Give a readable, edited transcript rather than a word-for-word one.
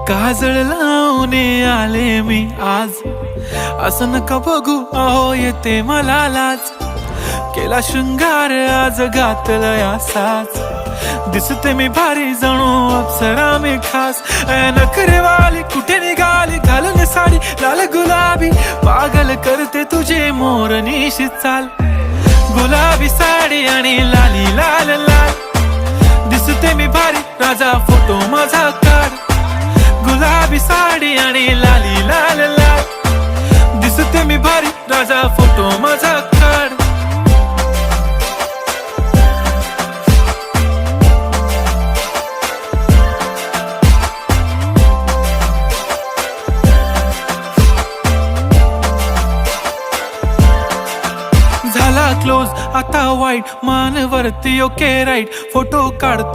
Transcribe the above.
काजळ लावून आले मी आज, असं नका बघू अहो येते मला लाज. केला शृंगार आज घातलं असाच, दिसते मी भारी जणू अप्सरा मी खास. नखरेवाली कुठे निघाली घालून साडी लाल गुलाबी, पागल करते तुझे मोरनीशी चाल. गुलाबी साडी आणि लाली लाल लाल, दिसते मी भारी राजा फोटो माझा काढ. गुलाबी साडी आणि लाली लाल लाल, दिसते मी भारी राजा फोटो माझा काढ. झाला क्लोज आता वाईट, मान वरती ओके राईट, फोटो काढतो